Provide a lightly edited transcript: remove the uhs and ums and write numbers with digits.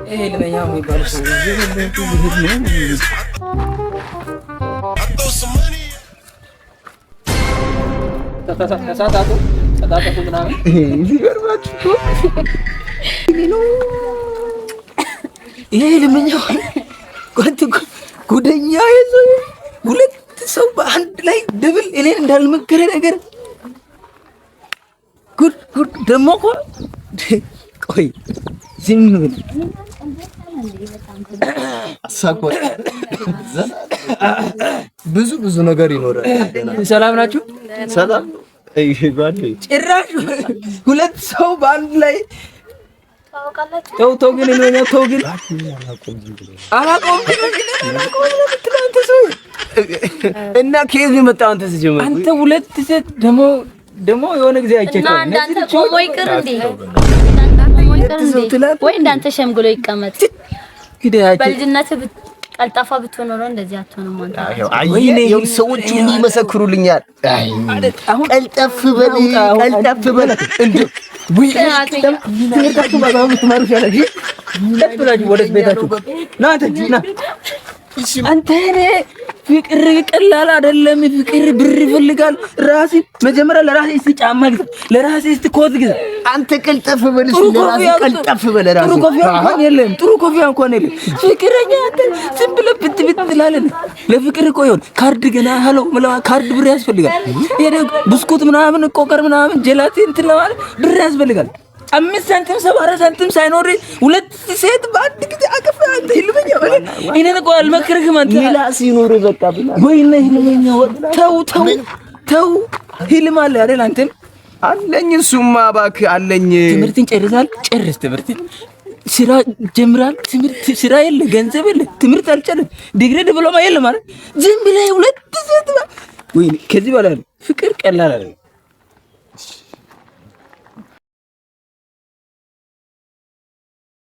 ይሄ ለኛው የሚባለው ሰው ተሳታቱ ምናምን ይገርማችሁ። ይሄ ለኛው ጉደኛ ይዞ ሁለት ሰው በአንድ ላይ ደብል እኔን እንዳልመከረ ነገር ጉድ ደሞ እኮ ቆይ ዝም ብል ብዙ ነገር ይኖራል። ሰላም ናችሁ? ሰላም ጭራሽ ሁለት ሰው በአንድ ላይ ተው ግን እኔ ተው ግን አላቆም እና ከየት የመጣው አንተ ሲጀምር አንተ ሁለት ሴት ደሞ የሆነ ጊዜ አይቻቸው እንዳንተ ቆሞ ይቅር እንዴ ወይ እንዳንተ ሸምግሎ ይቀመጥ በልጅነት ቀልጣፋ ብትሆን ኖሮ እንደዚህ አትሆንም። ወይኔ ሰዎች ሁሉ ይመሰክሩልኛል። አሁን ቀልጠፍ በል እንዴ ወይ ትምህርታችሁ ባባው ትማሩ ይችላል። ለጥላችሁ ወደ ቤታችሁ ና አንተ ፍቅር ቀላል አይደለም። ፍቅር ብር ይፈልጋል። ራሴ መጀመሪያ ለራሴ ጫማ ግዛ፣ ለራሴ ኮት ግዛ። አንተ ቀልጠፍ በል ለራሴ ቀልጠፍ በል ራሴ ጥሩ ኮፊያ እንኳን የለም። ፍቅረኛ አንተ ዝም ብለህ ብት ትላለህ። ለፍቅር እኮ ይሁን ካርድ ገና ሃሎ ካርድ ብር ያስፈልጋል። ይሄ ብስኩት ምናምን ቆቀር ምናምን ጀላቲን እንትን ለማለት ብር ያስፈልጋል። 5 ሳንቲም 7 ሳንቲም ሳይኖር ሁለት ሴት በአንድ ጊዜ አቀፈ። አንተ ይልመኛ ማለት እኔን እኮ አልመክርህም። አንተ ሚላስ ይኖር በቃ ብላ ወይኔ ይልመኛ ተው ህልም አለ አይደል? አንተም አለኝ። እሱማ እባክህ አለኝ። ትምህርትን ጨርስ ትምህርትን ስራ ጀምራል። ትምህርት ስራ የለ፣ ገንዘብ የለ፣ ትምህርት አልጨረስ፣ ዲግሪ ዲፕሎማ የለ ማለት ዝም ብለህ ሁለት ሴት ወይኔ ከዚህ በኋላ ፍቅር ቀላል አይደለም።